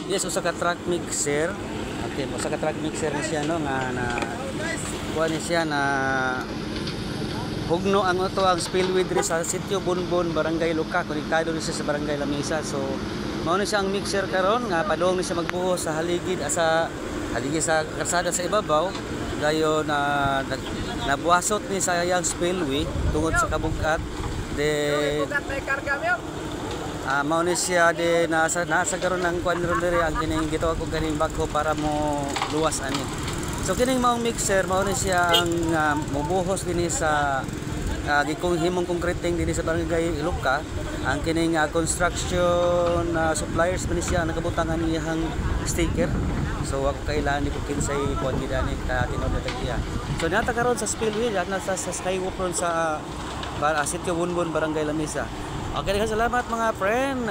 Yes, usa ka truck mixer. Okay, usa ka truck mixer ni siya no nga na kuha ni siya na hugno ang ito ang spillway diri sa Sitio Bunbon, Barangay Luka, konektado ni siya sa Barangay Lamesa. So mao ni siya ang mixer karon nga padung ni siya magbuhos sa haligi sa kalsada sa ibabaw dayon na nabuhasot ni sa yang spillway tungod sa kabugat. Then mao ni siya de nasa karon ng kuan ron diri ang kining gitawag og kaning bagho para mo luwas ani. So kining maong mixer mao ni siya ang mobuhos dinhi sa gikong himong concreting dinhi sa Barangay Luka. Ang kining construction suppliers man siya nakabutangan niyang sticker. So ako kailangan ni ko kinsay kuan gidani ka tinod na tagiya. So nata karon sa spillway nasa sa skywalk ron sa Sitio Bunbon, Barangay Lamesa. Okay, salamat mga friend.